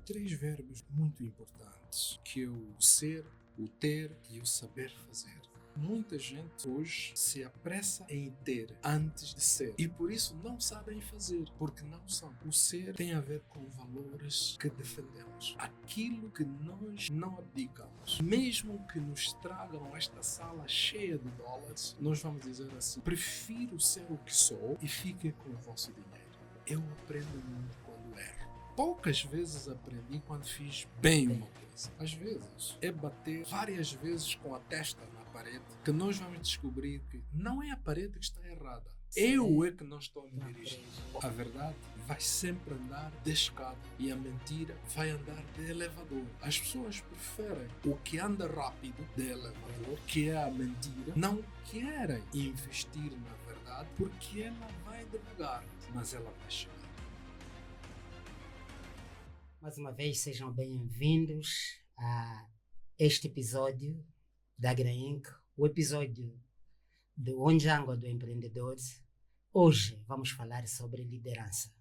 três verbos muito importantes, que é o ser, o ter e o saber fazer. Muita gente hoje se apressa em ter antes de ser e por isso não sabem fazer, porque não são. O ser tem a ver com valores que defendemos, aquilo que nós não abdicamos. Mesmo que nos tragam esta sala cheia de dólares, nós vamos dizer assim: prefiro ser o que sou e fiquem com o vosso dinheiro. Eu aprendo muito quando erro. Poucas vezes aprendi quando fiz bem uma coisa. Às vezes é bater várias vezes com a testa na parede que nós vamos descobrir que não é a parede que está errada. Eu é que não estou a me dirigir. A verdade vai sempre andar de escada e a mentira vai andar de elevador. As pessoas preferem o que anda rápido de elevador, que é a mentira. Não querem investir na verdade porque ela vai devagar, mas ela vai chegar. Mais uma vez, sejam bem-vindos a este episódio da Grainc, o episódio do Onjango do Empreendedor. Hoje vamos falar sobre liderança.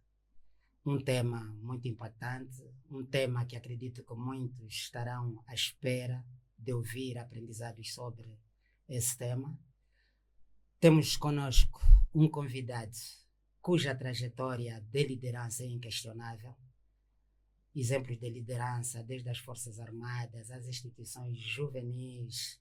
Um tema muito importante, um tema que acredito que muitos estarão à espera de ouvir aprendizados sobre esse tema. Temos conosco um convidado cuja trajetória de liderança é inquestionável. Exemplos de liderança desde as Forças Armadas, as instituições juvenis,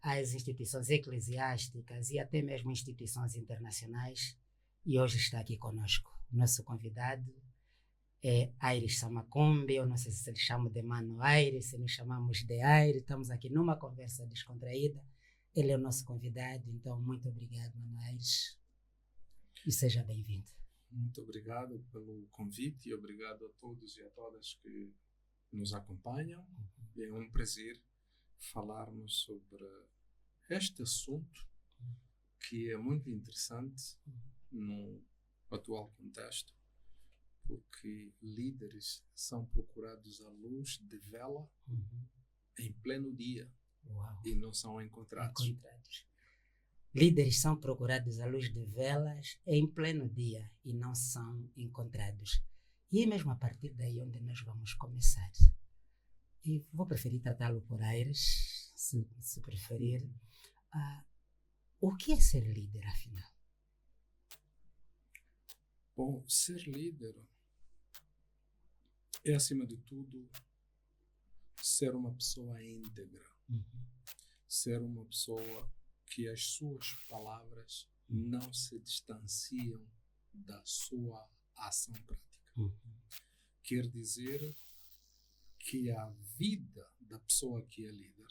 às instituições eclesiásticas e até mesmo instituições internacionais. E hoje está aqui conosco. Nosso convidado é Aires Samakumbi. Eu não sei se lhe chamo de Mano Aires, se nos chamamos de Aires. Estamos aqui numa conversa descontraída. Ele é o nosso convidado, então muito obrigado, Mano Aires. E seja bem-vindo. Muito obrigado pelo convite e obrigado a todos e a todas que nos acompanham. É um prazer falarmos sobre este assunto que é muito interessante no atual contexto, porque líderes são procurados à luz de vela em pleno dia. Uau. E não são encontrados. Líderes são procurados à luz de velas em pleno dia e não são encontrados. E é mesmo a partir daí onde nós vamos começar. E vou preferir tratá-lo por Aires, se preferir. O que é ser líder, afinal? Bom, ser líder é, acima de tudo, ser uma pessoa íntegra. Ser uma pessoa que as suas palavras não se distanciam da sua ação prática. Quer dizer que a vida da pessoa que é líder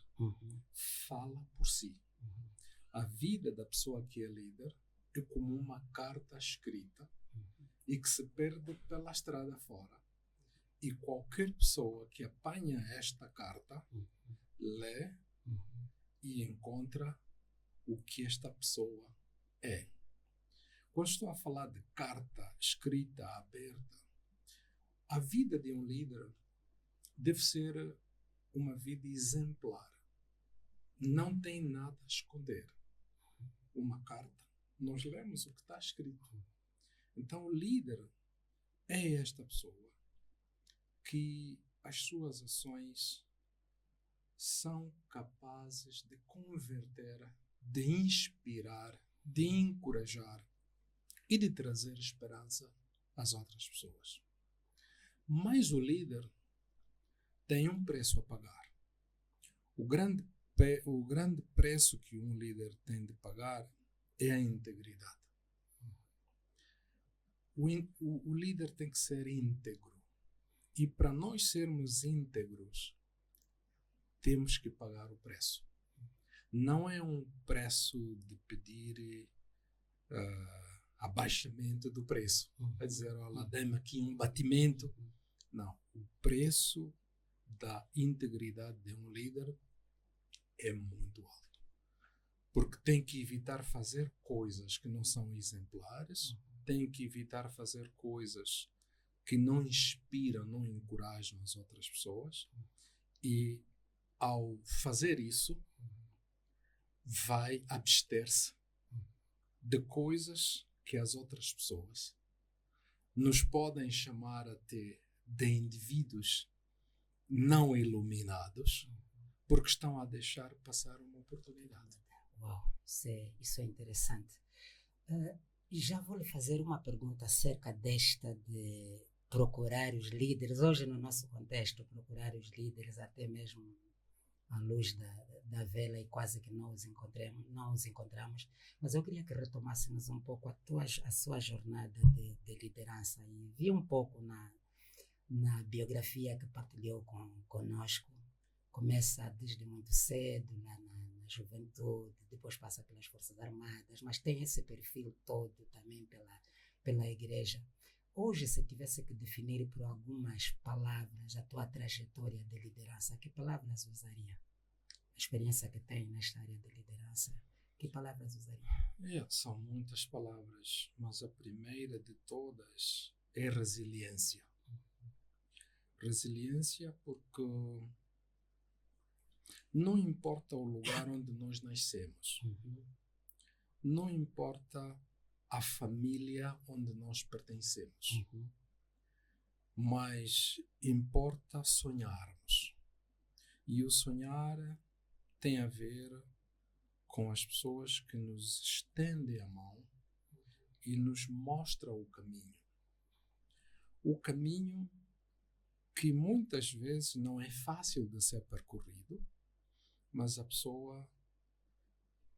fala por si. A vida da pessoa que é líder é como uma carta escrita e que se perde pela estrada fora. E qualquer pessoa que apanha esta carta, lê e encontra o que esta pessoa é. Quando estou a falar de carta escrita, aberta, a vida de um líder deve ser uma vida exemplar. Não tem nada a esconder. Uma carta, nós lemos o que está escrito. Então o líder é esta pessoa que as suas ações são capazes de converter, de inspirar, de encorajar e de trazer esperança às outras pessoas. Mas o líder tem um preço a pagar. O grande preço que um líder tem de pagar é a integridade. O líder tem que ser íntegro. E para nós sermos íntegros, temos que pagar o preço. Não é um preço de pedir abaixamento do preço. Vai dizer, olha, dê-me aqui um batimento. Não. O preço da integridade de um líder é muito alto. Porque tem que evitar fazer coisas que não são exemplares, tem que evitar fazer coisas que não inspiram, não encorajam as outras pessoas. E ao fazer isso, vai abster-se de coisas que as outras pessoas nos podem chamar até de indivíduos não iluminados porque estão a deixar passar uma oportunidade. Uau, isso é interessante. Já vou lhe fazer uma pergunta acerca desta de procurar os líderes. Hoje, no nosso contexto, procurar os líderes, até mesmo à luz da vela, e quase que não os encontramos. Mas eu queria que retomássemos um pouco a sua jornada de liderança. E vi um pouco na biografia que partilhou conosco. Começa desde muito cedo, lá na juventude, depois passa pelas Forças Armadas, mas tem esse perfil todo também pela igreja. Hoje, se tivesse que definir por algumas palavras a tua trajetória de liderança, que palavras usaria? A experiência que tem nesta área de liderança, que palavras usaria? São muitas palavras, mas a primeira de todas é resiliência. Resiliência porque não importa o lugar onde nós nascemos, não importa a família onde nós pertencemos, mas importa sonharmos. E o sonhar tem a ver com as pessoas que nos estendem a mão e nos mostram o caminho. O caminho que muitas vezes não é fácil de ser percorrido, mas a pessoa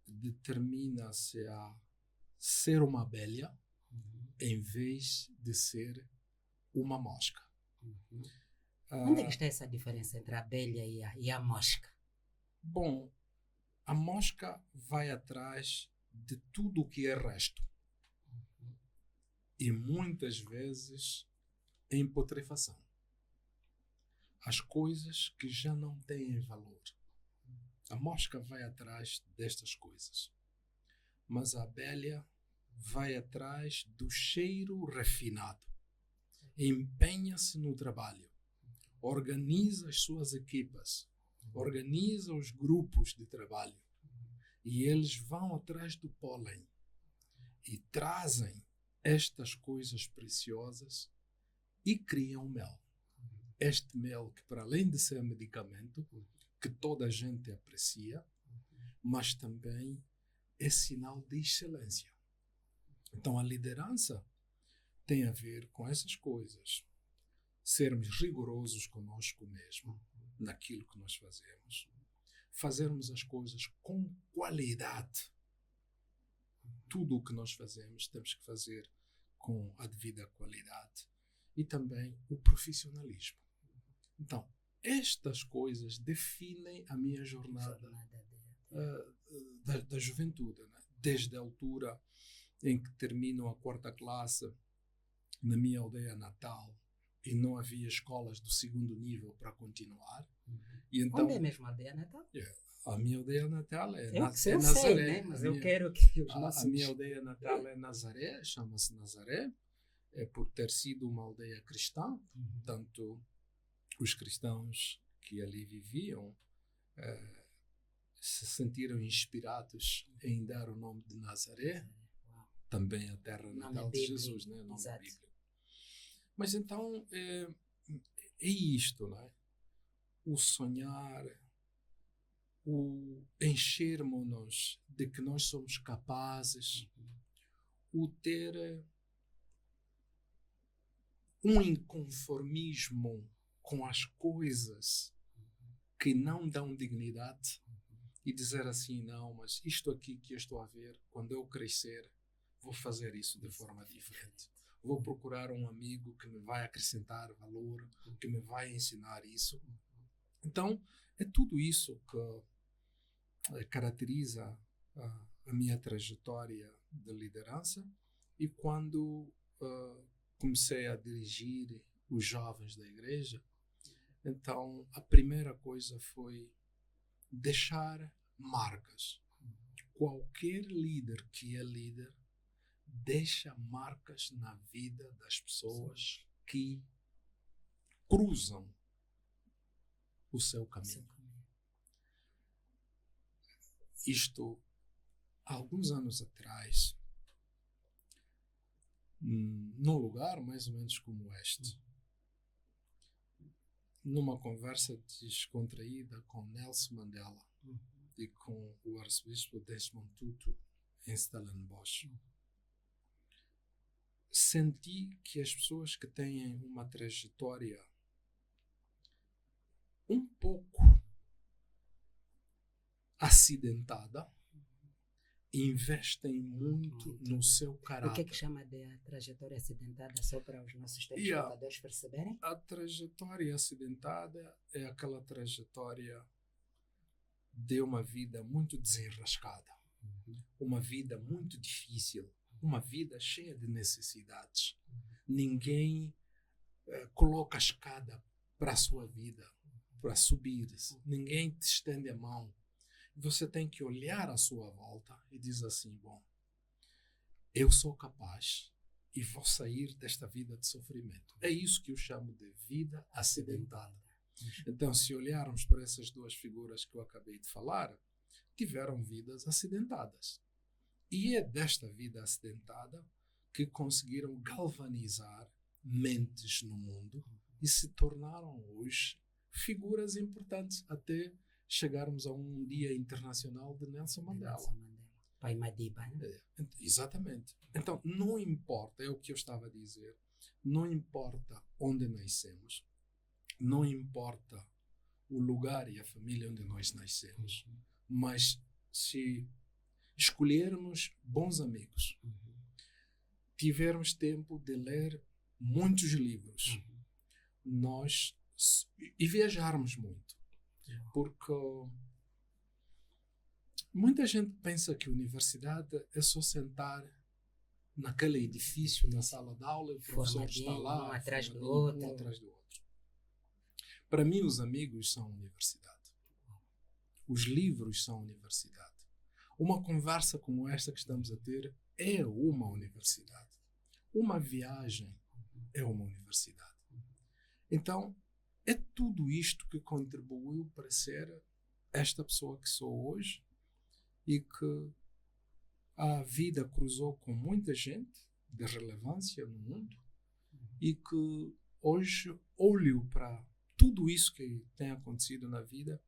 determina-se a ser uma abelha em vez de ser uma mosca. Onde é que está essa diferença entre a abelha e a mosca? Bom, a mosca vai atrás de tudo o que é resto. E muitas vezes em putrefação. As coisas que já não têm valor. A mosca vai atrás destas coisas. Mas a abelha vai atrás do cheiro refinado. Empenha-se no trabalho. Organiza as suas equipas. Organiza os grupos de trabalho. E eles vão atrás do pólen. E trazem estas coisas preciosas e criam mel. Este mel que, para além de ser medicamento, que toda a gente aprecia, mas também é sinal de excelência. Então a liderança tem a ver com essas coisas. Sermos rigorosos conosco mesmo, naquilo que nós fazemos. Fazermos as coisas com qualidade. Tudo o que nós fazemos temos que fazer com a devida qualidade. E também o profissionalismo. Então, estas coisas definem a minha jornada da juventude, né? Desde a altura em que termino a 4ª classe na minha aldeia natal e não havia escolas do 2º nível para continuar. E então, onde é mesmo a aldeia natal? A minha aldeia natal é eu Nazaré. Sei, né? Mas eu quero que os nossos... A minha aldeia natal é Nazaré, chama-se Nazaré, é por ter sido uma aldeia cristã, portanto, os cristãos que ali viviam se sentiram inspirados em dar o nome de Nazaré, também a terra natal de Jesus, né? O nome bíblico. Mas então é isto, não é? O sonhar, o enchermos-nos de que nós somos capazes, o ter um inconformismo com as coisas que não dão dignidade e dizer assim, não, mas isto aqui que eu estou a ver, quando eu crescer, vou fazer isso de forma diferente. Vou procurar um amigo que me vai acrescentar valor, que me vai ensinar isso. Então, é tudo isso que caracteriza a minha trajetória de liderança. E quando comecei a dirigir os jovens da igreja, então a primeira coisa foi deixar marcas. Qualquer líder que é líder deixa marcas na vida das pessoas que cruzam o seu caminho. Isto, há alguns anos atrás, num lugar mais ou menos como este, numa conversa descontraída com Nelson Mandela e com o arcebispo Desmond Tutu em Stellenbosch, senti que as pessoas que têm uma trajetória um pouco acidentada investem muito no seu caráter. O que é que chama de a trajetória acidentada, só para os nossos telespectadores perceberem? A trajetória acidentada é aquela trajetória de uma vida muito desenrascada, uma vida muito difícil, uma vida cheia de necessidades. Ninguém coloca a escada para a sua vida, para subir. Ninguém te estende a mão. Você tem que olhar à sua volta e dizer assim, bom, eu sou capaz e vou sair desta vida de sofrimento. É isso que eu chamo de vida acidentada. Então, se olharmos para essas duas figuras que eu acabei de falar, tiveram vidas acidentadas. E é desta vida acidentada que conseguiram galvanizar mentes no mundo e se tornaram hoje figuras importantes até chegarmos a um dia internacional de Nelson Mandela. Pai Madiba, né? Exatamente. Então, não importa, é o que eu estava a dizer, não importa onde nascemos, não importa o lugar e a família onde nós nascemos, mas se escolhermos bons amigos, tivermos tempo de ler muitos livros, e viajarmos muito, porque muita gente pensa que a universidade é só sentar naquele edifício, na sala de aula, e o professor está lá, um atrás do um outro. atrás do outro. Para mim, os amigos são a universidade. Os livros são a universidade. Uma conversa como esta que estamos a ter é uma universidade. Uma viagem é uma universidade. Então, é tudo isto que contribuiu para ser esta pessoa que sou hoje e que a vida cruzou com muita gente de relevância no mundo e que hoje olho para tudo isso que tem acontecido na vida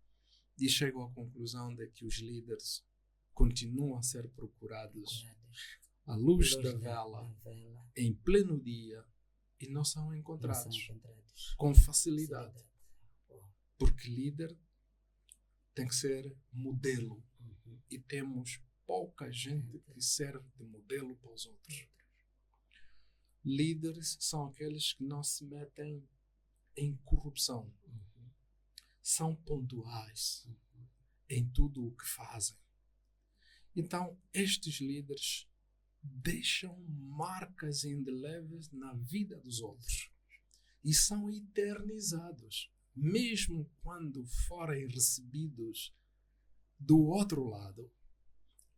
e chego à conclusão de que os líderes continuam a ser procurados à luz da vela em pleno dia e não são encontrados com facilidade. Porque líder tem que ser modelo. E temos pouca gente que serve de modelo para os outros. Líderes são aqueles que não se metem em corrupção. São pontuais em tudo o que fazem. Então, estes líderes deixam marcas indeléveis na vida dos outros e são eternizados, mesmo quando forem recebidos do outro lado.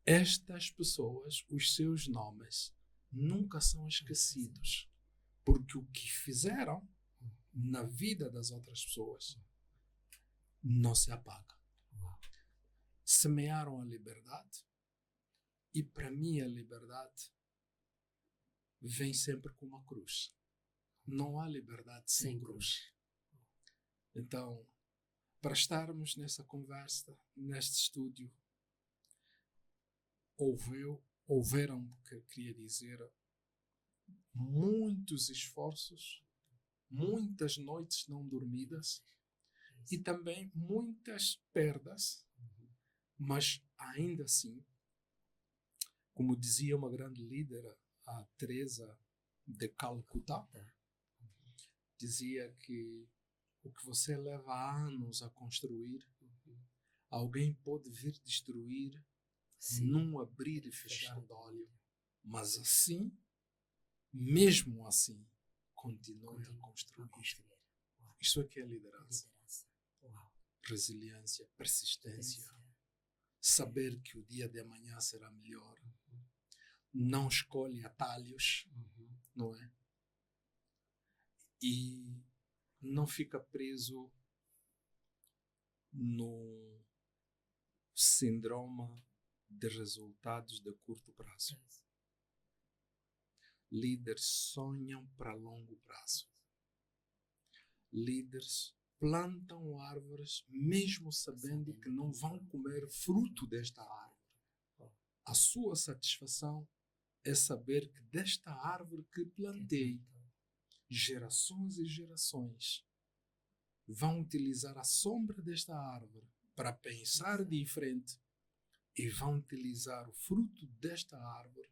Estas pessoas, os seus nomes, nunca são esquecidos, porque o que fizeram na vida das outras pessoas não se apaga. Semearam a liberdade. E para mim a liberdade vem sempre com uma cruz. Não há liberdade sem cruz. Então, para estarmos nessa conversa, neste estúdio, houveram, que queria dizer, muitos esforços, muitas noites não dormidas e também muitas perdas, mas ainda assim, como dizia uma grande líder, a Teresa de Calcutá, dizia que o que você leva anos a construir, alguém pode vir destruir num abrir e fechar de olho. Mas assim, mesmo assim, continue a construir. Isto é que é liderança. Resiliência, persistência. Saber que o dia de amanhã será melhor. Não escolhe atalhos, não é? E não fica preso no síndrome de resultados de curto prazo. Líderes sonham para longo prazo. Líderes plantam árvores mesmo sabendo que não vão comer fruto desta árvore. A sua satisfação é saber que desta árvore que plantei, gerações e gerações vão utilizar a sombra desta árvore para pensar diferente e vão utilizar o fruto desta árvore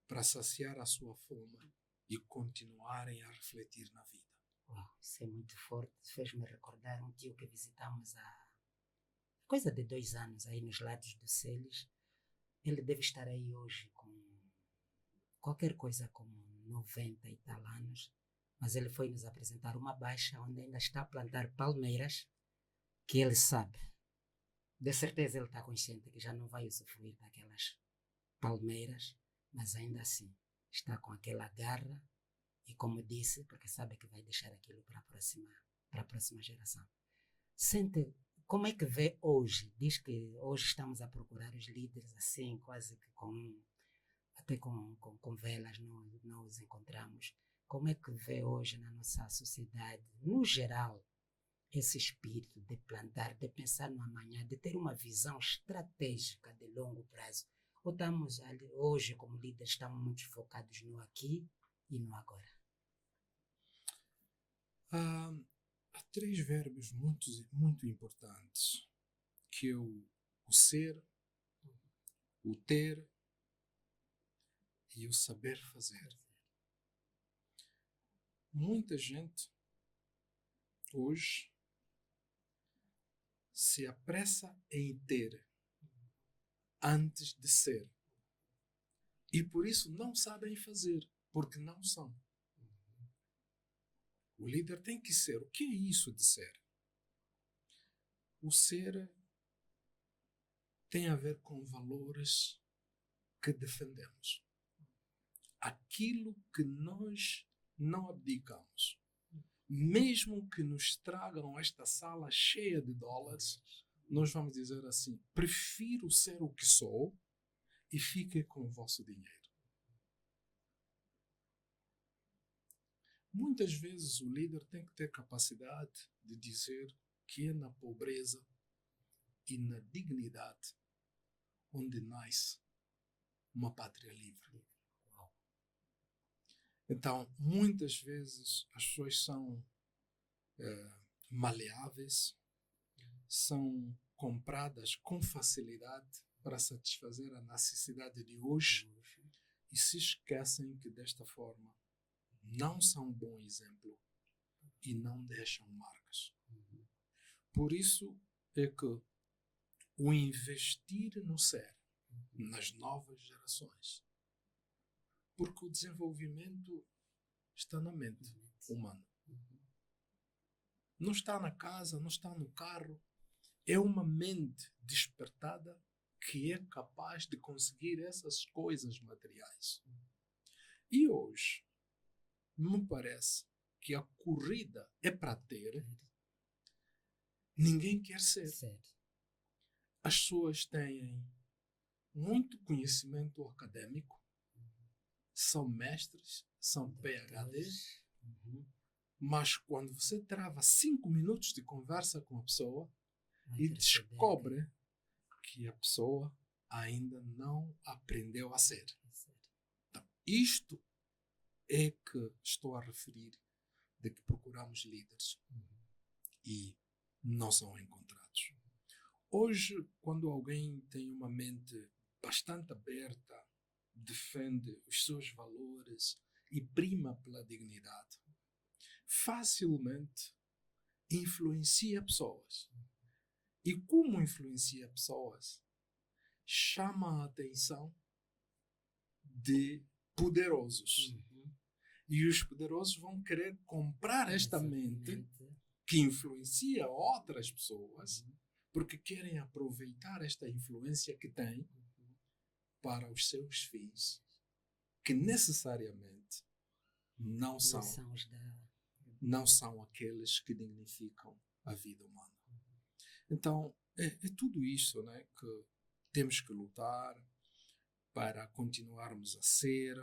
para saciar a sua fome e continuarem a refletir na vida. Uau, isso é muito forte. Fez-me recordar um tio que visitamos há coisa de 2 anos aí nos lados do Celes. Ele deve estar aí hoje com qualquer coisa como 90 e tal anos, mas ele foi nos apresentar uma baixa onde ainda está a plantar palmeiras que ele sabe. De certeza ele está consciente que já não vai usufruir daquelas palmeiras, mas ainda assim está com aquela garra e, como disse, porque sabe que vai deixar aquilo para a próxima geração. Sente, como é que vê hoje? Diz que hoje estamos a procurar os líderes assim, quase que até com velas não os encontramos. Como é que vê hoje na nossa sociedade, no geral, esse espírito de plantar, de pensar no amanhã, de ter uma visão estratégica de longo prazo? Ou estamos ali, hoje, como líderes, estamos muito focados no aqui e no agora? Há 3 verbos muito importantes, que é o ser, o ter e o saber fazer. Muita gente hoje se apressa em ter antes de ser. E por isso não sabem fazer, porque não são. O líder tem que ser. O que é isso de ser? O ser tem a ver com valores que defendemos. Aquilo que nós não abdicamos. Mesmo que nos tragam esta sala cheia de dólares, nós vamos dizer assim: prefiro ser o que sou e fique com o vosso dinheiro. Muitas vezes o líder tem que ter capacidade de dizer que é na pobreza e na dignidade onde nasce uma pátria livre. Então, muitas vezes as pessoas são maleáveis, são compradas com facilidade para satisfazer a necessidade de hoje e se esquecem que desta forma não são um bom exemplo e não deixam marcas. Por isso é que o investir no ser, nas novas gerações, porque o desenvolvimento está na mente humana. Não está na casa, não está no carro. É uma mente despertada que é capaz de conseguir essas coisas materiais. E hoje, me parece que a corrida é para ter, ninguém quer ser. As pessoas têm muito conhecimento acadêmico, são mestres, são PhDs, mas quando você trava 5 minutos de conversa com a pessoa e descobre que a pessoa ainda não aprendeu a ser. Então, isto é que estou a referir de que procuramos líderes e não são encontrados. Hoje, quando alguém tem uma mente bastante aberta, defende os seus valores e prima pela dignidade, facilmente influencia pessoas. E como influencia pessoas, chama a atenção de poderosos. E os poderosos vão querer comprar esta mente que influencia outras pessoas, porque querem aproveitar esta influência que têm para os seus fins, que necessariamente não são aqueles que dignificam a vida humana. Então, é tudo isso, né, que temos que lutar para continuarmos a ser,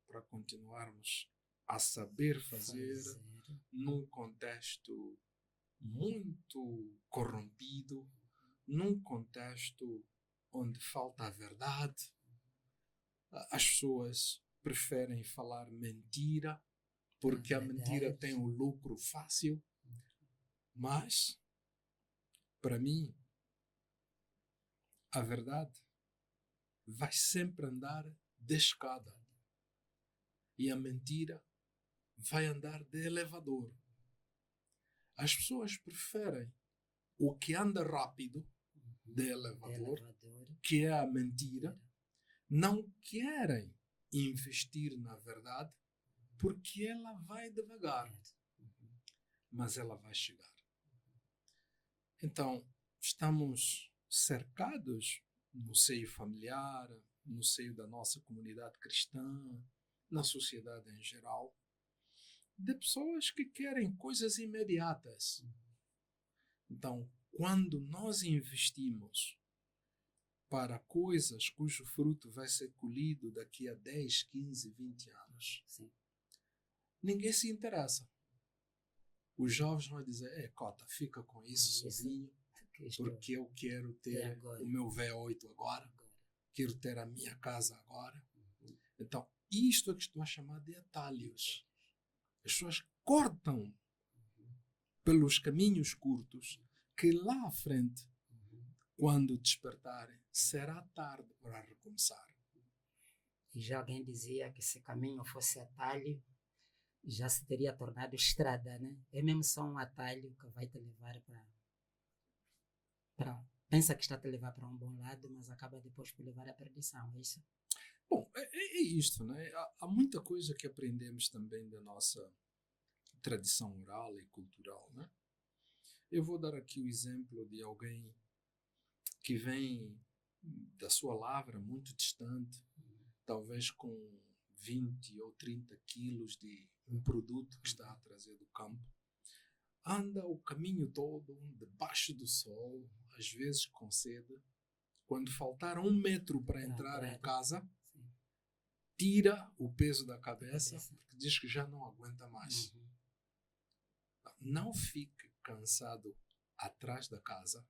para continuarmos a saber fazer num contexto muito corrompido, num contexto onde falta a verdade. As pessoas preferem falar mentira, porque a mentira tem um lucro fácil. Mas, para mim, a verdade vai sempre andar de escada. E a mentira vai andar de elevador. As pessoas preferem o que anda rápido de elevador, que é a mentira. Não querem investir na verdade porque ela vai devagar, mas ela vai chegar. Então, estamos cercados no seio familiar, no seio da nossa comunidade cristã, na sociedade em geral, de pessoas que querem coisas imediatas. Então, quando nós investimos para coisas cujo fruto vai ser colhido daqui a 10, 15, 20 anos, Sim. Ninguém se interessa. Os jovens vão dizer, Cota, fica com isso sozinho, porque eu quero ter o meu V8 agora, quero ter a minha casa agora. Então, isto é que estou a chamar de atalhos. As pessoas cortam pelos caminhos curtos, que lá à frente, quando despertarem, será tarde para recomeçar. E já alguém dizia que se caminho fosse atalho, já se teria tornado estrada, né? É mesmo só um atalho que vai te levar para pensa que está a te levar para um bom lado, mas acaba depois por levar à perdição, é isso? Bom, é isto, né? Há muita coisa que aprendemos também da nossa tradição oral e cultural, né? Eu vou dar aqui o exemplo de alguém que vem da sua lavra muito distante, talvez com 20 ou 30 quilos de um produto que está a trazer do campo. Anda o caminho todo debaixo do sol, às vezes com sede. Quando faltar 1 metro para entrar em casa, tira o peso da cabeça, porque diz que já não aguenta mais. Não fique cansado atrás da casa,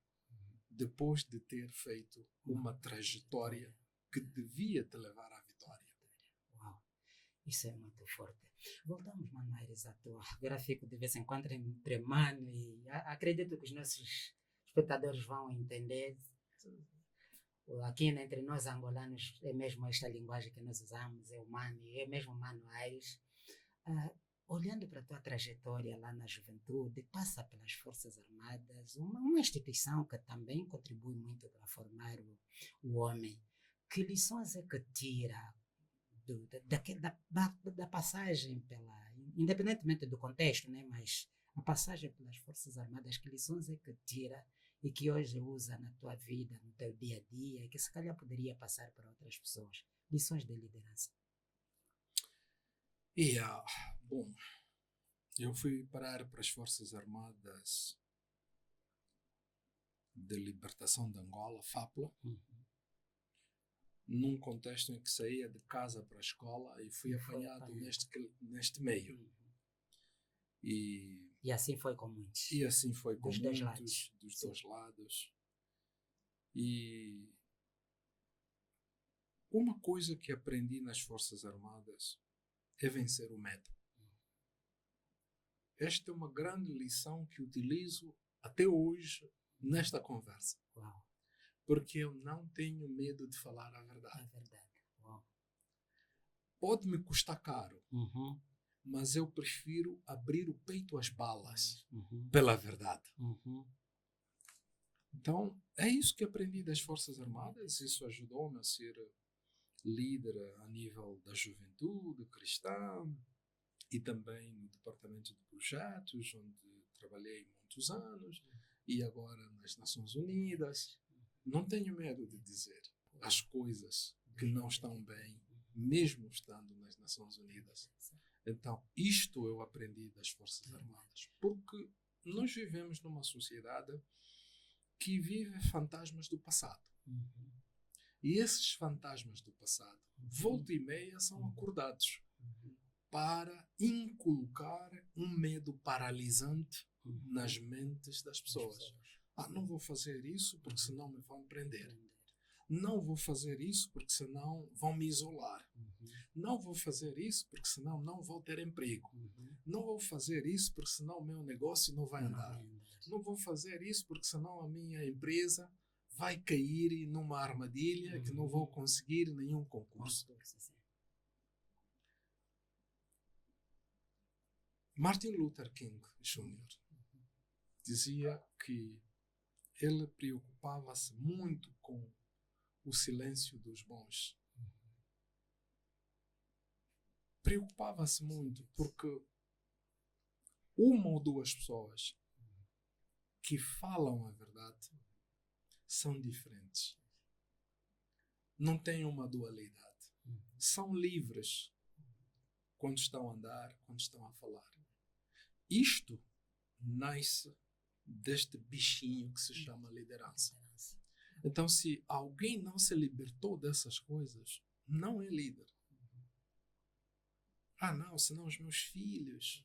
depois de ter feito uma trajetória que devia te levar à vitória. Uau, isso é muito forte. Voltamos, Mano Aires, à tua gráfico de vez em quando entre mano e acredito que os nossos espectadores vão entender. Aqui entre nós angolanos é mesmo esta linguagem que nós usamos, é o mano, é mesmo Mano Aires. Olhando para a tua trajetória lá na juventude, passa pelas Forças Armadas, uma instituição que também contribui muito para formar o homem. Que lições é que tira da passagem pela, independentemente do contexto, né, mas a passagem pelas Forças Armadas, que lições é que tira e que hoje usa na tua vida, no teu dia a dia, e que se calhar poderia passar para outras pessoas? Lições de liderança. Bom, eu fui parar para as Forças Armadas de Libertação de Angola, FAPLA, num contexto em que saía de casa para a escola e fui apanhado neste meio. E assim foi com muitos. E assim foi com dos muitos, dos dois lados. E uma coisa que aprendi nas Forças Armadas é vencer o medo. Esta é uma grande lição que utilizo até hoje nesta conversa. Uau. Porque eu não tenho medo de falar a verdade. É verdade. Uau. Pode me custar caro, mas eu prefiro abrir o peito às balas pela verdade. Então, é isso que aprendi das Forças Armadas. Isso ajudou-me a ser líder a nível da juventude cristã e também no departamento de projetos, onde trabalhei muitos anos, e agora nas Nações Unidas. Não tenho medo de dizer as coisas que não estão bem, mesmo estando nas Nações Unidas. Então, isto eu aprendi das Forças Armadas, porque nós vivemos numa sociedade que vive fantasmas do passado. E esses fantasmas do passado, volta e meia, são acordados para inculcar um medo paralisante nas mentes das pessoas. Não vou fazer isso porque senão me vão prender. Não vou fazer isso porque senão vão me isolar. Não vou fazer isso porque senão não vou ter emprego. Não vou fazer isso porque senão o meu negócio não vai andar. Não vou fazer isso porque senão a minha empresa vai cair numa armadilha que não vou conseguir nenhum concurso. Martin Luther King Jr. dizia que ele preocupava-se muito com o silêncio dos bons. Preocupava-se muito porque uma ou duas pessoas que falam a verdade são diferentes. Não têm uma dualidade. São livres quando estão a andar, quando estão a falar. Isto nasce deste bichinho que se chama liderança. Então, se alguém não se libertou dessas coisas, não é líder. Não, senão os meus filhos.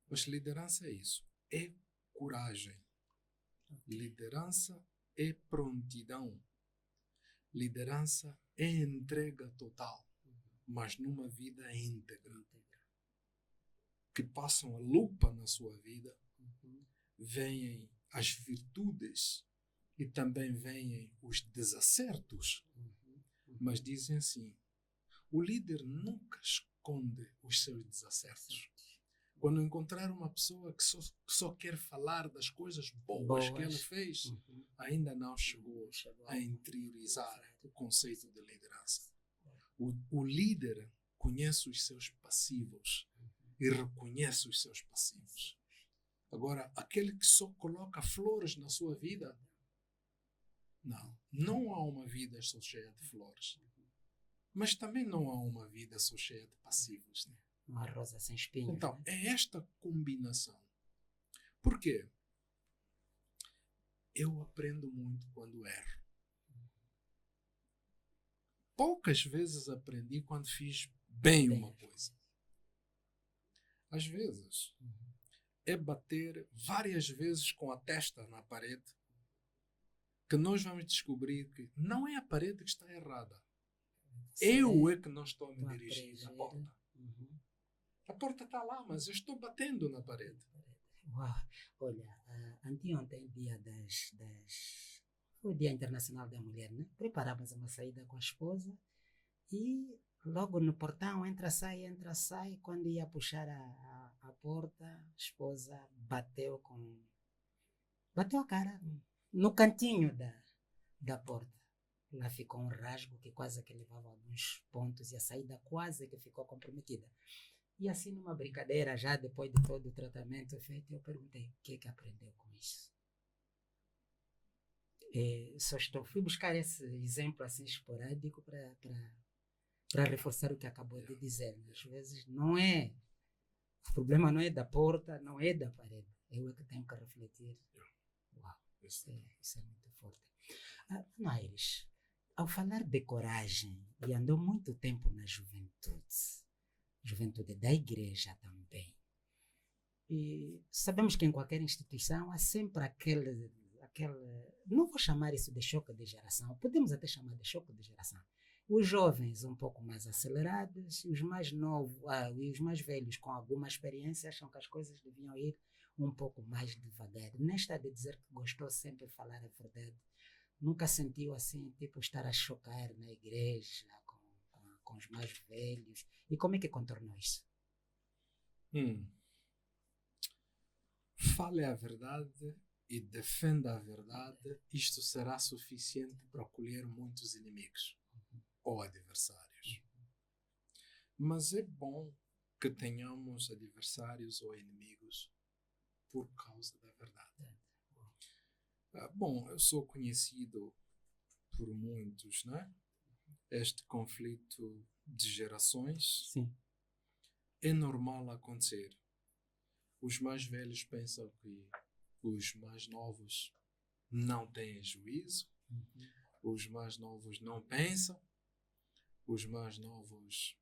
Mas liderança é isso. É coragem. Liderança é prontidão. Liderança é entrega total, mas numa vida íntegra. Que passam a lupa na sua vida, vêm as virtudes e também vêm os desacertos, mas dizem assim, o líder nunca esconde os seus desacertos. Quando encontrar uma pessoa que só quer falar das coisas boas que ela fez, ainda não chegou a interiorizar o conceito de liderança. O líder conhece os seus passivos e reconhece os seus passivos. Agora, aquele que só coloca flores na sua vida, não há uma vida só cheia de flores. Mas também não há uma vida só cheia de passivos. Né? Uma rosa sem espinhos. Então, é esta combinação. Por quê? Eu aprendo muito quando erro. Poucas vezes aprendi quando fiz bem uma coisa. Às vezes, é bater várias vezes com a testa na parede que nós vamos descobrir que não é a parede que está errada. Eu é que não estou a me dirigir à porta. A porta está lá, mas eu estou batendo na parede. Uau. Olha, anteontem, foi o Dia Internacional da Mulher, né? Preparávamos uma saída com a esposa e logo no portão, entra, sai. Quando ia puxar a porta, a esposa bateu a cara no cantinho da porta. Lá ficou um rasgo que quase que levava alguns pontos e a saída quase que ficou comprometida. E assim, numa brincadeira, já depois de todo o tratamento feito, eu perguntei, o que aprendeu com isso? Fui buscar esse exemplo assim esporádico para reforçar o que acabou de dizer. Às vezes o problema não é da porta, não é da parede. Eu é que tenho que refletir. Uau, isso é muito forte. Naires, ao falar de coragem, e andou muito tempo na juventude da igreja também. E sabemos que em qualquer instituição há sempre aquele, não vou chamar isso de choque de geração, podemos até chamar de choque de geração. Os jovens um pouco mais acelerados, os mais novos e os mais velhos com alguma experiência acham que as coisas deviam ir um pouco mais devagar. Nesta de dizer que gostou sempre de falar a verdade, nunca sentiu assim, tipo, estar a chocar na igreja com os mais velhos. E como é que contornou isso? Fale a verdade e defenda a verdade, isto será suficiente para colher muitos inimigos ou adversários. Mas é bom que tenhamos adversários ou inimigos por causa da verdade. Bom, eu sou conhecido por muitos, né? Este conflito de gerações. Sim. É normal acontecer. Os mais velhos pensam que os mais novos não têm juízo, os mais novos não pensam, os mais novos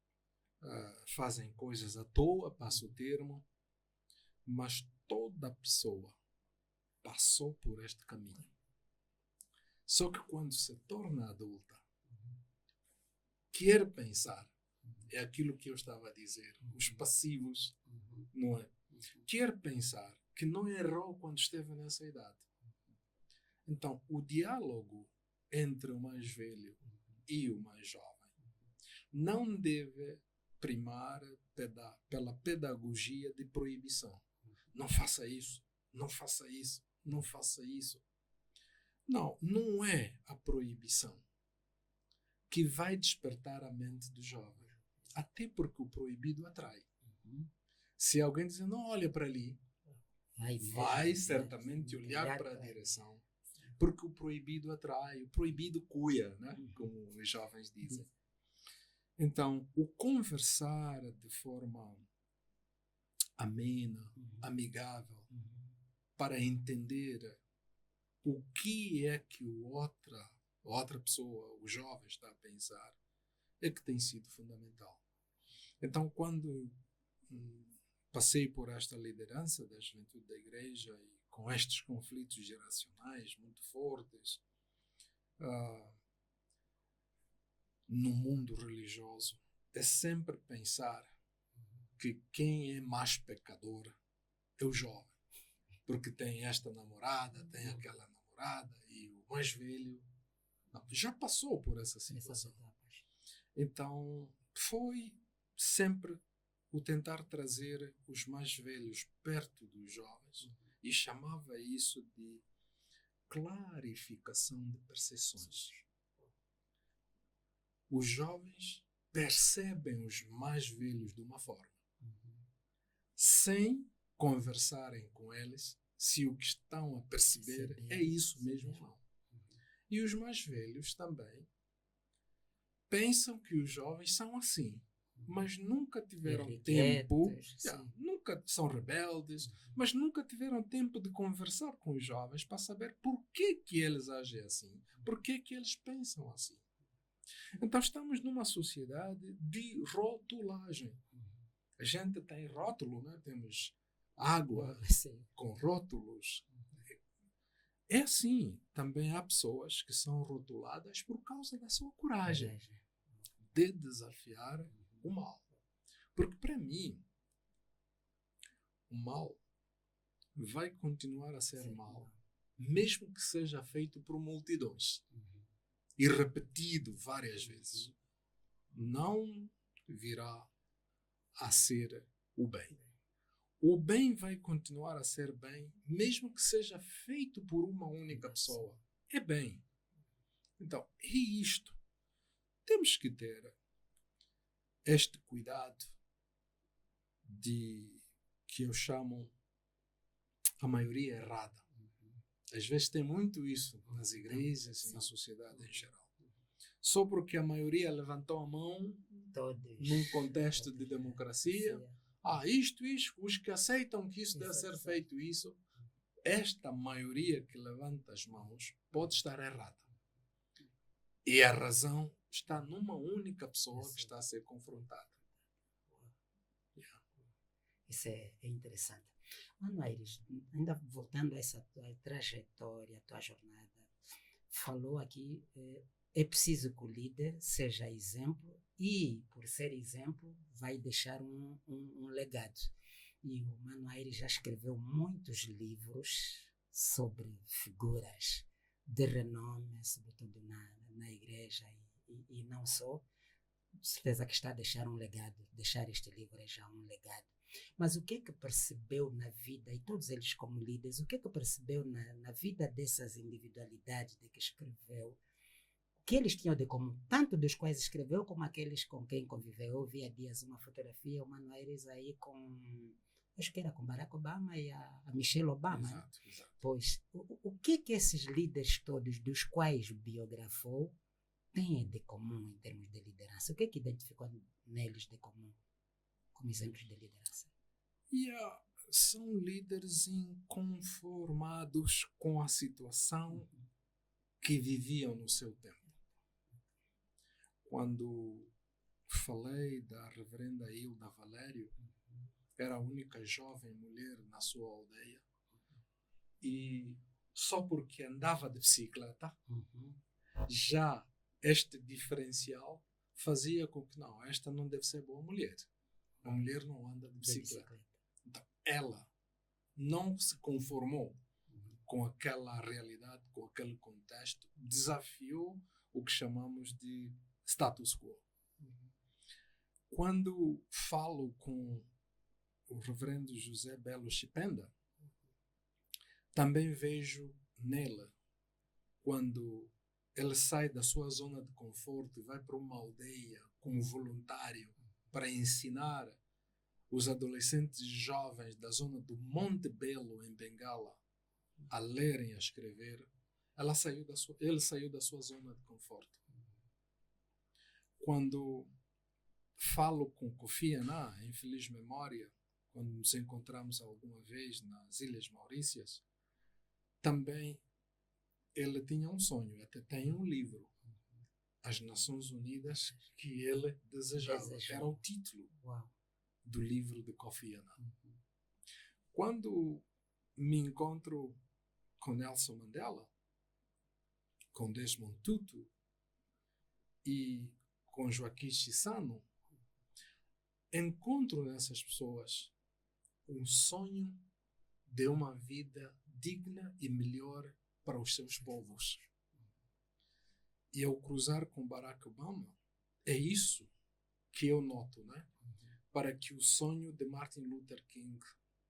fazem coisas à toa, passo o termo, mas toda pessoa passou por este caminho. Só que quando se torna adulta, quer pensar, é aquilo que eu estava a dizer, os passivos, não é? Quer pensar que não errou quando esteve nessa idade. Então, o diálogo entre o mais velho e o mais jovem não deve primar pela pedagogia de proibição. Não faça isso, não faça isso, não faça isso. Não, não é a proibição que vai despertar a mente do jovem. Até porque o proibido atrai. Se alguém dizer, não olha para ali, vai certamente olhar para a direção. Porque o proibido atrai, o proibido cuia, né? Como os jovens dizem. Então, o conversar de forma amena, amigável, para entender o que é que outra pessoa, o jovem, está a pensar, é que tem sido fundamental. Então, quando passei por esta liderança da juventude da igreja e com estes conflitos geracionais muito fortes no mundo religioso, é sempre pensar que quem é mais pecador é o jovem, porque tem esta namorada, tem aquela namorada, e o mais velho já passou por essa situação. Então, foi sempre o tentar trazer os mais velhos perto dos jovens, e chamava isso de clarificação de percepções. Os jovens percebem os mais velhos de uma forma, sem conversarem com eles se o que estão a perceber é isso mesmo ou não. E os mais velhos também pensam que os jovens são assim, mas nunca tiveram tempo, nunca são rebeldes, mas nunca tiveram tempo de conversar com os jovens para saber por que eles agem assim, por que eles pensam assim. Então estamos numa sociedade de rotulagem. A gente tem rótulo, né? Temos água com rótulos. É assim, também há pessoas que são rotuladas por causa da sua coragem de desafiar o mal. Porque para mim, o mal vai continuar a ser mal, mesmo que seja feito por multidões e repetido várias vezes. Não virá a ser o bem. O bem vai continuar a ser bem, mesmo que seja feito por uma única pessoa. É bem. Então, é isto. Temos que ter este cuidado que eu chamo a maioria errada. Às vezes tem muito isso nas igrejas e na sociedade em geral. Só porque a maioria levantou a mão num contexto de democracia, isto, os que aceitam que isso deve ser feito, isso, esta maioria que levanta as mãos pode estar errada. E a razão está numa única pessoa que está a ser confrontada. Isso é interessante. Mano Aires, ainda voltando a essa tua trajetória, a tua jornada, falou aqui, é preciso que o líder seja exemplo e, por ser exemplo, vai deixar um legado. E o Mano Aires já escreveu muitos livros sobre figuras de renome, sobretudo na igreja e não só. De certeza que está a deixar um legado, deixar este livro é já um legado. Mas o que é que percebeu na vida, e todos eles como líderes, o que é que percebeu na vida dessas individualidades de que escreveu, o que eles tinham de comum, tanto dos quais escreveu como aqueles com quem conviveu? Eu vi há dias uma fotografia, o Mano Aires aí com, acho que era com Barack Obama e a Michelle Obama. Exato, né? Exato. Pois, o que é que esses líderes todos, dos quais biografou, têm de comum em termos de liderança? O que é que identificou neles de comum como exemplos de liderança? São líderes inconformados com a situação que viviam no seu tempo. Quando falei da reverenda Hilda Valério, era a única jovem mulher na sua aldeia, e só porque andava de bicicleta, já este diferencial fazia com que, não, esta não deve ser boa mulher. A mulher não anda de bicicleta. Então, ela não se conformou com aquela realidade, com aquele contexto, desafiou o que chamamos de status quo. Quando falo com o reverendo José Belo Chipenda, também vejo nele, quando ele sai da sua zona de conforto e vai para uma aldeia como voluntário para ensinar os adolescentes e jovens da zona do Monte Belo, em Bengala, a lerem e a escrever, ele saiu da sua zona de conforto. Quando falo com Kofi Annan, em feliz memória, quando nos encontramos alguma vez nas Ilhas Maurícias, também ele tinha um sonho, até tem um livro, As Nações Unidas, que ele desejava. Era o título do livro de Kofi Annan. Quando me encontro com Nelson Mandela, com Desmond Tutu e com Joaquim Chissano, encontro nessas pessoas um sonho de uma vida digna e melhor para os seus povos. E ao cruzar com Barack Obama, é isso que eu noto, né? Para que o sonho de Martin Luther King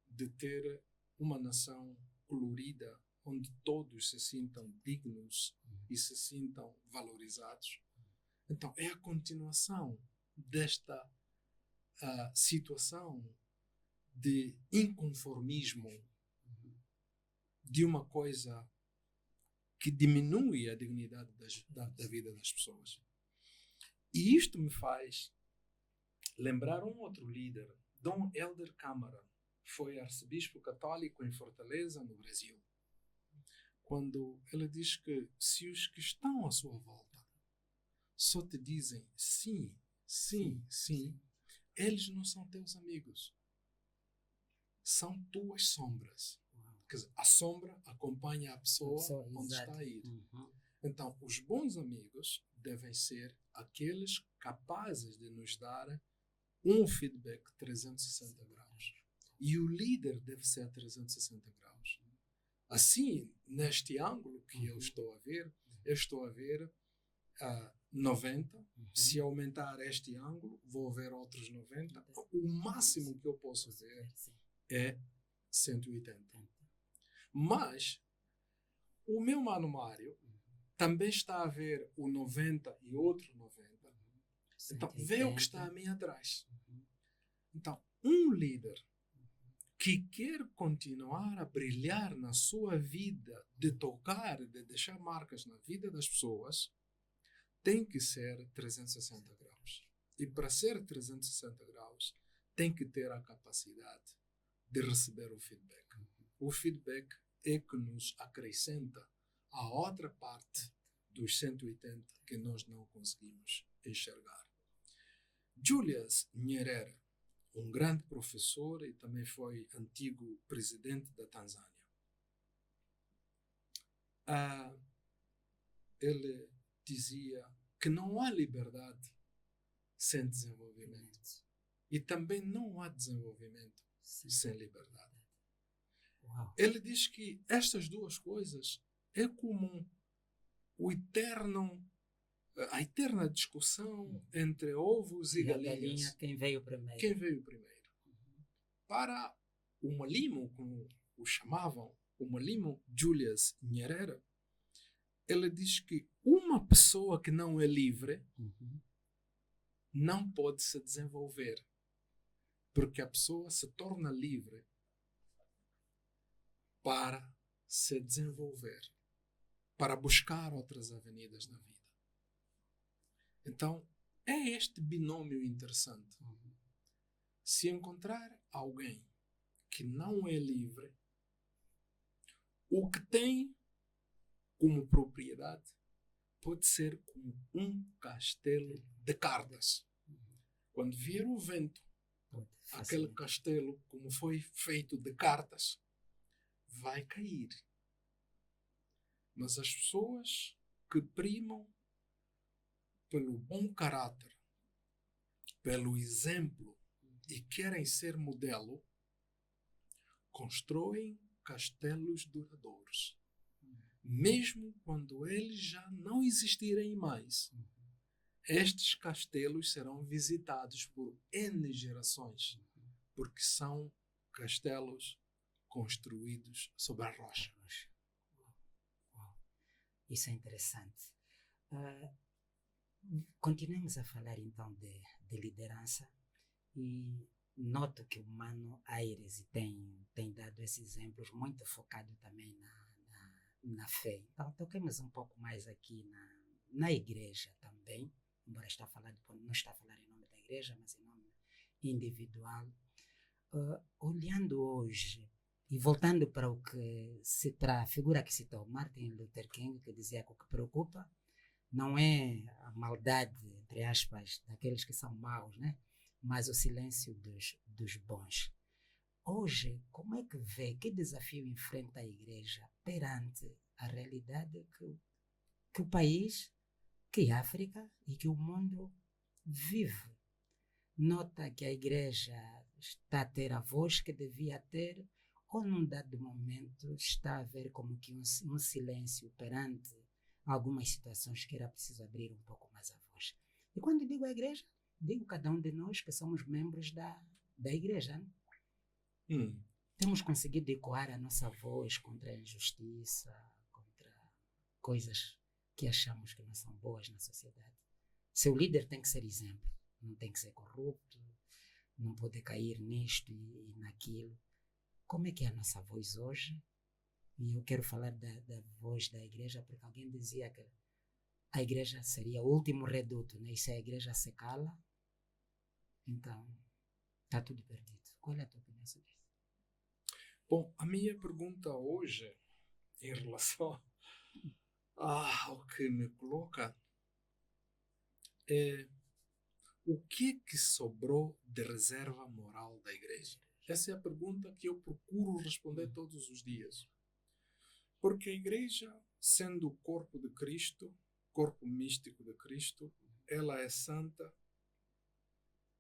de ter uma nação colorida, onde todos se sintam dignos e se sintam valorizados. Então, é a continuação desta situação de inconformismo, de uma coisa que diminui a dignidade da vida das pessoas. E isto me faz lembrar um outro líder, Dom Helder Câmara, foi arcebispo católico em Fortaleza, no Brasil. Quando ele diz que se os que estão à sua volta só te dizem sim, sim, sim, eles não são teus amigos. São tuas sombras. Quer dizer, a sombra acompanha a pessoa onde está a ir. Então, os bons amigos devem ser aqueles capazes de nos dar um feedback 360 graus. E o líder deve ser a 360 graus. Assim, neste ângulo que eu estou a ver 90. Se aumentar este ângulo, vou ver outros 90. O máximo que eu posso ver é 180. Mas o meu mano Mário também está a ver o 90 e outro 90. Então, vê o que está a mim atrás. Então, um líder que quer continuar a brilhar na sua vida, de tocar, de deixar marcas na vida das pessoas, tem que ser 360 graus. E para ser 360 graus, tem que ter a capacidade de receber o feedback. O feedback é que nos acrescenta a outra parte dos 180 que nós não conseguimos enxergar. Julius Nyerere, um grande professor e também foi antigo presidente da Tanzânia. Ele dizia que não há liberdade sem desenvolvimento. E também não há desenvolvimento sem liberdade. Ele diz que estas duas coisas é como a eterna discussão entre ovos e galinhas. Quem veio primeiro. Para o Malimo, como o chamavam, o Malimo Julius Nyerere, ele diz que uma pessoa que não é livre não pode se desenvolver, porque a pessoa se torna livre para se desenvolver, para buscar outras avenidas na vida. Então, é este binômio interessante. Se encontrar alguém que não é livre, o que tem como propriedade pode ser como um castelo de cartas. Quando vier o vento, Pode aquele facilitar. castelo, como foi feito de cartas, vai cair. Mas as pessoas que primam pelo bom caráter, pelo exemplo e querem ser modelo, constroem castelos duradouros. Mesmo quando eles já não existirem mais, estes castelos serão visitados por N gerações, porque são castelos construídos sobre a rocha. Uau. Isso é interessante. Continuemos a falar então de liderança e noto que o Mano Aires tem dado esses exemplos muito focado também na fé. Então toquemos um pouco mais aqui na igreja também, embora não está a falar em nome da igreja, mas em nome individual. Olhando hoje e voltando para a figura que citou Martin Luther King, que dizia que o que preocupa não é a maldade, entre aspas, daqueles que são maus, né? Mas o silêncio dos bons. Hoje, como é que vê, que desafio enfrenta a igreja perante a realidade que o país, que a África e que o mundo vive? Nota que a igreja está a ter a voz que devia ter, ou num dado momento está a haver como que um silêncio perante algumas situações que era preciso abrir um pouco mais a voz. E quando digo a igreja, digo cada um de nós que somos membros da igreja. Né? Temos conseguido ecoar a nossa voz contra a injustiça, contra coisas que achamos que não são boas na sociedade. Seu líder tem que ser exemplo, não tem que ser corrupto, não pode cair nisto e naquilo. Como é que é a nossa voz hoje? E eu quero falar da voz da igreja, porque alguém dizia que a igreja seria o último reduto, né? E se a igreja se cala, então está tudo perdido. Qual é a tua opinião sobre isso? Bom, a minha pergunta hoje, em relação ao que me coloca, é o que sobrou de reserva moral da igreja? Essa é a pergunta que eu procuro responder todos os dias. Porque a igreja, sendo o corpo de Cristo, corpo místico de Cristo, ela é santa,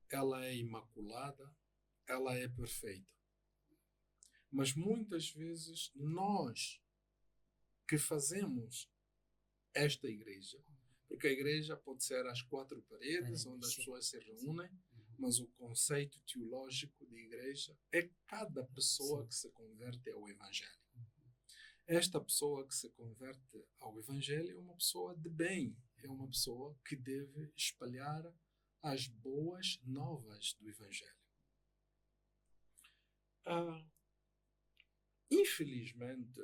ela é imaculada, ela é perfeita. Mas muitas vezes nós que fazemos esta igreja, porque a igreja pode ser as quatro paredes onde as pessoas se reúnem, mas o conceito teológico de igreja é cada pessoa que se converte ao Evangelho. Esta pessoa que se converte ao Evangelho é uma pessoa de bem, é uma pessoa que deve espalhar as boas novas do Evangelho. Infelizmente,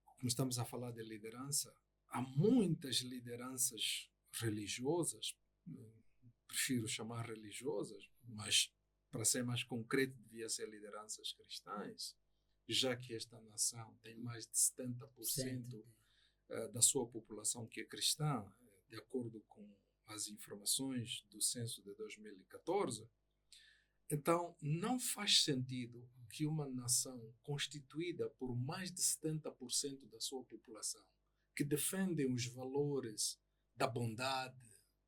como estamos a falar de liderança, há muitas lideranças religiosas, prefiro chamar religiosas, mas para ser mais concreto devia ser lideranças cristãs, já que esta nação tem mais de 70% da sua população que é cristã, de acordo com as informações do censo de 2014. Então, não faz sentido que uma nação constituída por mais de 70% da sua população, que defendem os valores da bondade,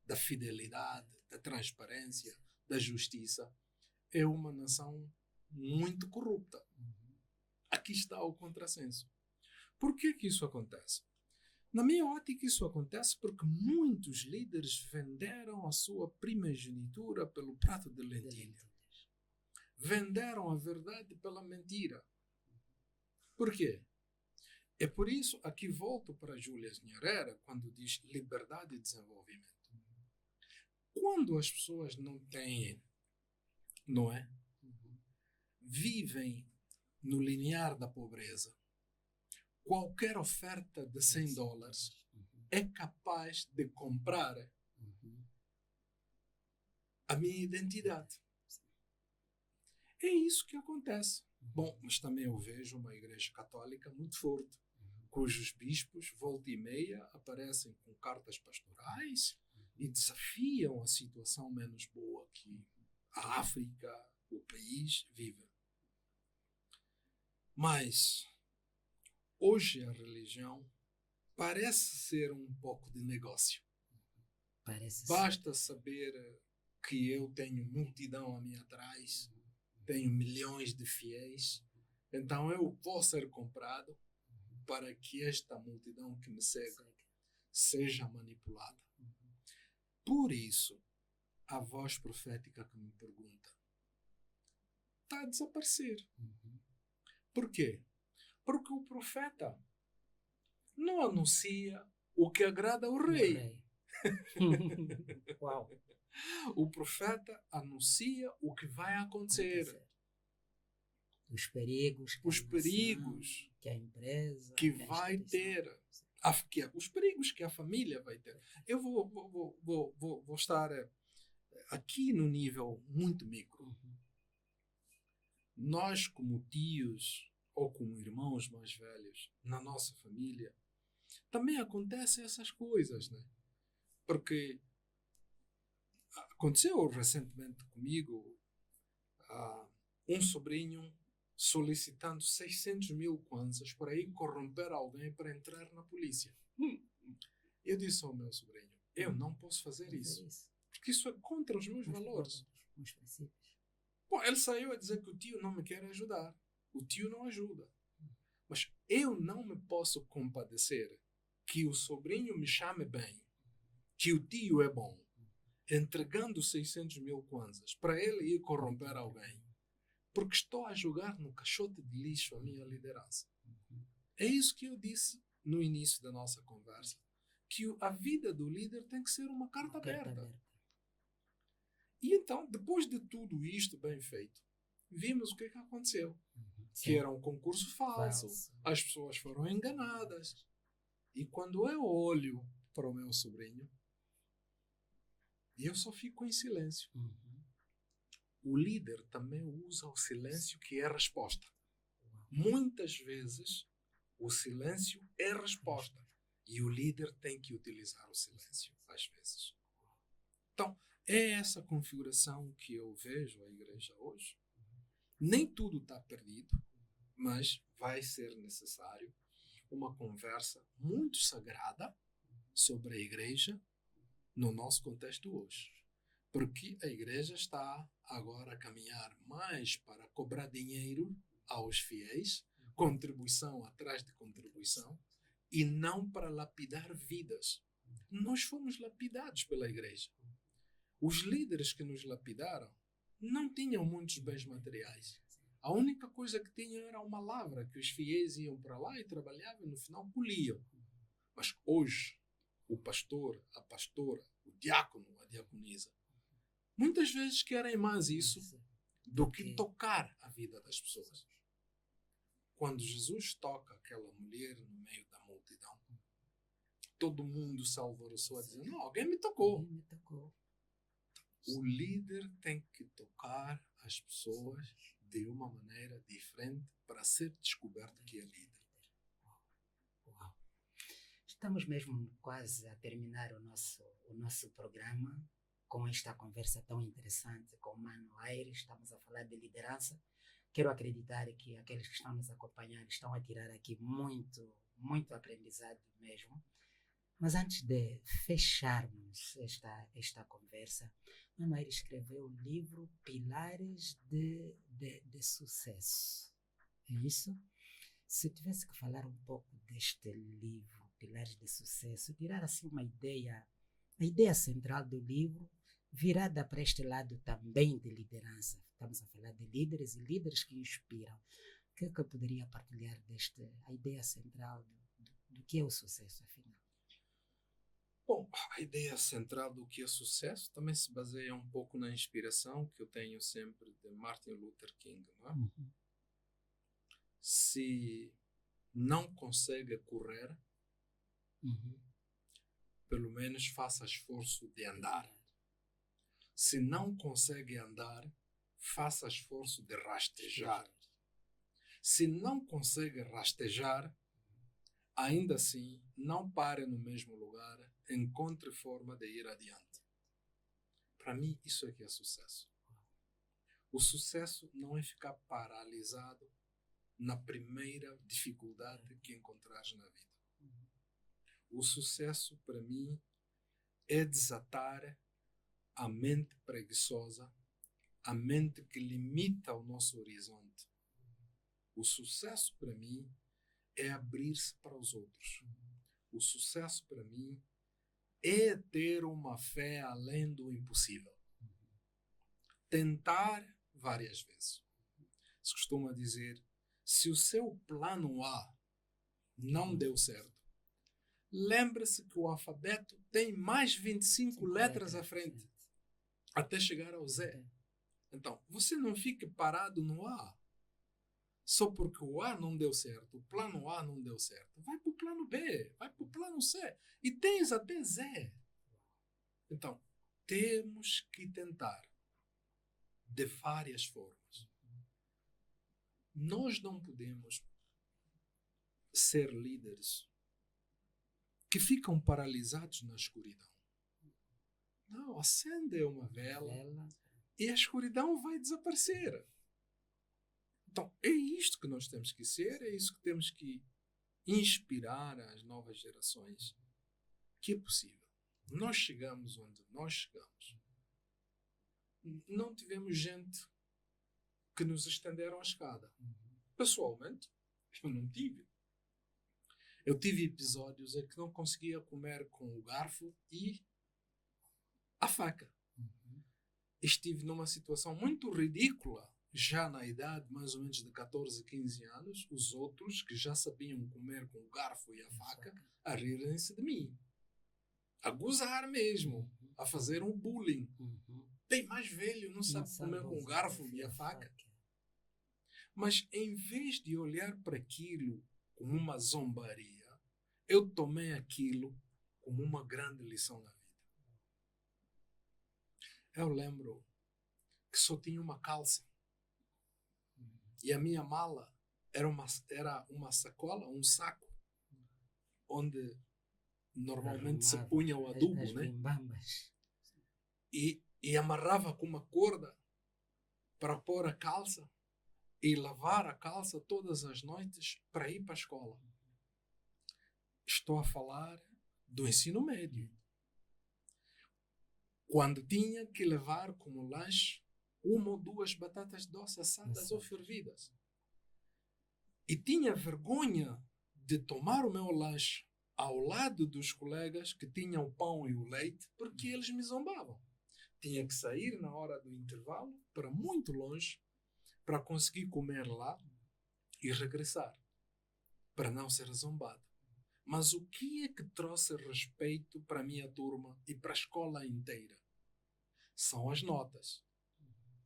da fidelidade, da transparência, da justiça, é uma nação muito corrupta. Aqui está o contrassenso. Por que isso acontece? Na minha ótica, isso acontece porque muitos líderes venderam a sua primogenitura pelo prato de lentilha. Venderam a verdade pela mentira. Por quê? É por isso, aqui volto para Julius Nyerere, quando diz liberdade e desenvolvimento. Quando as pessoas não têm, não é? Vivem no limiar da pobreza, qualquer oferta de $100 é capaz de comprar a minha identidade. É isso que acontece. Bom, mas também eu vejo uma igreja católica muito forte, cujos bispos, volta e meia, aparecem com cartas pastorais e desafiam a situação menos boa que a África, o país, vive. Mas hoje a religião parece ser um pouco de negócio. Basta saber que eu tenho multidão a mim atrás, tenho milhões de fiéis, então eu vou ser comprado para que esta multidão que me segue seja manipulada. Por isso, a voz profética que me pergunta está a desaparecer. Por quê? Porque o profeta não anuncia o que agrada ao rei. Uau. O profeta anuncia o que vai acontecer. Os perigos. Que a empresa. Que vai ter. Os perigos que a família vai ter. Eu vou estar aqui no nível muito micro. Nós, como tios ou como irmãos mais velhos, na nossa família, também acontecem essas coisas, né? Porque aconteceu recentemente comigo um sobrinho solicitando 600 mil kwanzas para ir corromper alguém para entrar na polícia. Eu disse ao meu sobrinho, eu não posso fazer isso, porque isso é contra os meus valores. Bom, ele saiu a dizer que o tio não me quer ajudar. O tio não ajuda. Mas eu não me posso compadecer que o sobrinho me chame bem, que o tio é bom, entregando 600 mil kwanzas para ele ir corromper alguém, porque estou a jogar no caixote de lixo a minha liderança. É isso que eu disse no início da nossa conversa, que a vida do líder tem que ser uma carta aberta. E então, depois de tudo isto bem feito, vimos o que aconteceu. Que era um concurso falso, as pessoas foram enganadas. E quando eu olho para o meu sobrinho, eu só fico em silêncio. O líder também usa o silêncio que é resposta. Muitas vezes, o silêncio é resposta. E o líder tem que utilizar o silêncio, às vezes. Então, é essa configuração que eu vejo a igreja hoje. Nem tudo está perdido, mas vai ser necessário uma conversa muito sagrada sobre a igreja no nosso contexto hoje. Porque a igreja está agora a caminhar mais para cobrar dinheiro aos fiéis, contribuição atrás de contribuição, e não para lapidar vidas. Nós fomos lapidados pela igreja. Os líderes que nos lapidaram não tinham muitos bens materiais. A única coisa que tinham era uma lavra, que os fiéis iam para lá e trabalhavam e no final colhiam. Mas hoje, o pastor, a pastora, o diácono, a diaconisa, muitas vezes querem mais isso do que tocar a vida das pessoas. Quando Jesus toca aquela mulher no meio da multidão, todo mundo se alvoroçou a dizer, não, alguém me tocou. O líder tem que tocar as pessoas de uma maneira diferente para ser descoberto que é líder. Uau. Estamos mesmo quase a terminar o nosso programa com esta conversa tão interessante com o Mano Aires. Estamos a falar de liderança. Quero acreditar que aqueles que estão nos acompanhando estão a tirar aqui muito, muito aprendizado mesmo. Mas antes de fecharmos esta conversa, Mano Aires escreveu o livro Pilares de Sucesso. É isso? Se eu tivesse que falar um pouco deste livro, Pilares de Sucesso, tirar assim uma ideia, a ideia central do livro, virada para este lado também de liderança. Estamos a falar de líderes e líderes que inspiram. O que é que eu poderia partilhar a ideia central do que é o sucesso, afinal? Bom, a ideia central do que é sucesso também se baseia um pouco na inspiração que eu tenho sempre de Martin Luther King. Não é? Se não consegue correr, pelo menos faça esforço de andar. Se não consegue andar, faça esforço de rastejar. Se não consegue rastejar, ainda assim, não pare no mesmo lugar, encontre forma de ir adiante. Para mim, isso é que é sucesso. O sucesso não é ficar paralisado na primeira dificuldade que encontrares na vida. O sucesso, para mim, é desatar a mente preguiçosa, a mente que limita o nosso horizonte. O sucesso, para mim, é abrir-se para os outros. O sucesso, para mim, é ter uma fé além do impossível. Tentar várias vezes. Se costuma dizer, se o seu plano A não deu certo, lembre-se que o alfabeto tem mais 25 letras à frente, até chegar ao Z. Então, você não fique parado no A. Só porque o A não deu certo, o plano A não deu certo. Vai para o plano B, vai para o plano C. E tens até Z. Então, temos que tentar de várias formas. Nós não podemos ser líderes que ficam paralisados na escuridão. Não, acende uma vela e a escuridão vai desaparecer. Então, é isto que nós temos que ser, é isso que temos que inspirar as novas gerações, que é possível. Nós chegamos onde nós chegamos. Não tivemos gente que nos estenderam a escada. Pessoalmente, eu não tive. Eu tive episódios em que não conseguia comer com o garfo e a faca. Estive numa situação muito ridícula, já na idade mais ou menos de 14, 15 anos, os outros que já sabiam comer com o garfo e a faca, a rirem-se de mim. A gozar mesmo, a fazer um bullying. Tem mais velho, não sabe comer com o garfo e a faca. Mas em vez de olhar para aquilo como uma zombaria, eu tomei aquilo como uma grande lição na vida. Eu lembro que só tinha uma calça. E a minha mala era uma sacola, um saco, onde normalmente se punha o adubo, né? E amarrava com uma corda para pôr a calça e lavar a calça todas as noites para ir para a escola. Estou a falar do ensino médio. Quando tinha que levar como lanche 1 ou 2 batatas doces assadas ou fervidas. E tinha vergonha de tomar o meu lanche ao lado dos colegas que tinham o pão e o leite, porque eles me zombavam. Tinha que sair na hora do intervalo para muito longe para conseguir comer lá e regressar, para não ser zombado. Mas o que é que trouxe respeito para a minha turma e para a escola inteira? São as notas.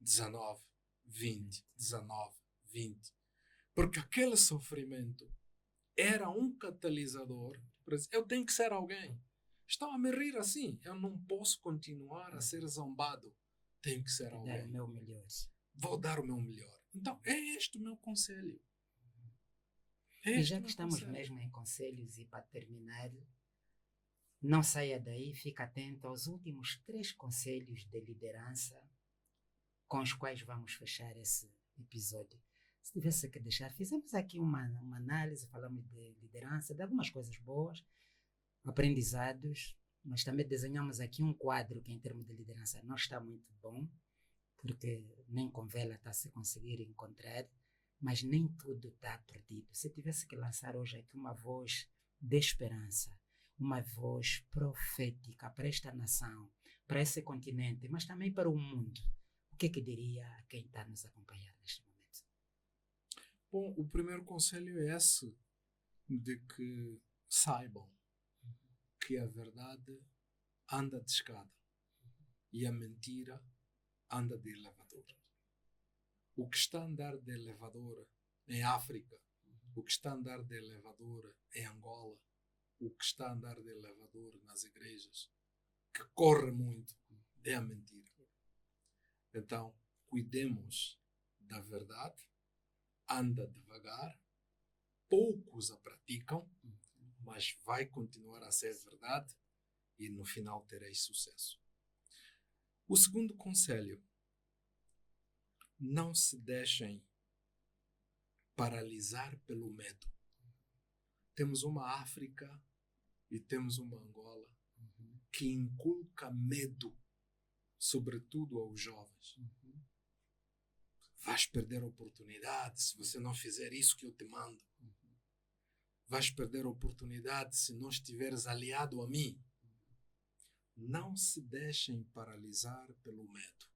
19, 20, 19, 20. Porque aquele sofrimento era um catalisador para dizer, eu tenho que ser alguém. Estão a me rir assim. Eu não posso continuar a ser zombado. Tenho que ser alguém. Dar o meu melhor. Vou dar o meu melhor. Então, é este o meu conselho. E já que estamos mesmo em conselhos e para terminar, não saia daí, fica atento aos últimos 3 conselhos de liderança com os quais vamos fechar esse episódio. Se tivesse que deixar, fizemos aqui uma análise, falamos de liderança, de algumas coisas boas, aprendizados, mas também desenhamos aqui um quadro que em termos de liderança não está muito bom, porque nem com vela está a se conseguir encontrar, mas nem tudo está perdido. Se tivesse que lançar hoje aqui uma voz de esperança, uma voz profética para esta nação, para esse continente, mas também para o mundo, o que diria a quem está nos acompanhando neste momento? Bom, o primeiro conselho é esse, de que saibam que a verdade anda de escada e a mentira anda de elevador. O que está a andar de elevador em África, o que está a andar de elevador em Angola, o que está a andar de elevador nas igrejas, que corre muito, é a mentira. Então, cuidemos da verdade, anda devagar, poucos a praticam, mas vai continuar a ser verdade e no final tereis sucesso. O segundo conselho: não se deixem paralisar pelo medo. Temos uma África e temos uma Angola que inculca medo, sobretudo aos jovens. Vais perder a oportunidade se você não fizer isso que eu te mando. Vais perder a oportunidade se não estiveres aliado a mim. Não se deixem paralisar pelo medo.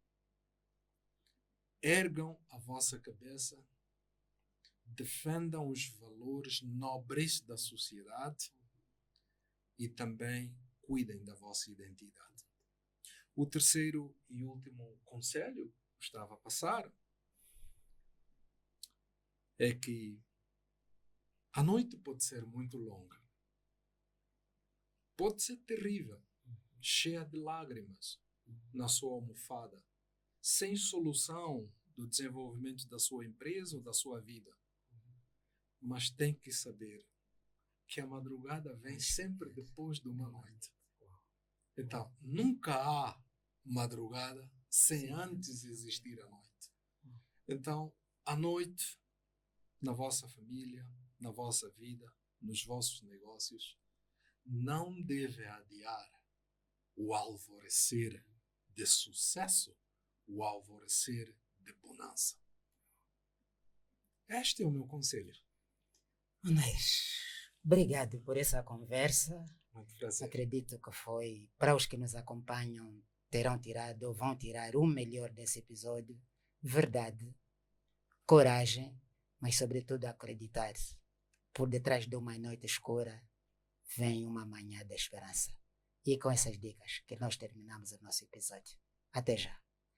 Ergam a vossa cabeça, defendam os valores nobres da sociedade e também cuidem da vossa identidade. O terceiro e último conselho que estava a passar é que a noite pode ser muito longa, pode ser terrível, cheia de lágrimas na sua almofada, sem solução do desenvolvimento da sua empresa ou da sua vida. Mas tem que saber que a madrugada vem sempre depois de uma noite. Então, nunca há madrugada sem antes existir a noite. Então, a noite, na vossa família, na vossa vida, nos vossos negócios, não deve adiar o alvorecer de sucesso, o alvorecer de bonança. Este é o meu conselho. Onés, obrigado por essa conversa. Muito prazer. Acredito que foi, para os que nos acompanham, terão tirado ou vão tirar o melhor desse episódio. Verdade, coragem, mas sobretudo acreditar. Por detrás de uma noite escura vem uma manhã de esperança. E com essas dicas que nós terminamos o nosso episódio. Até já.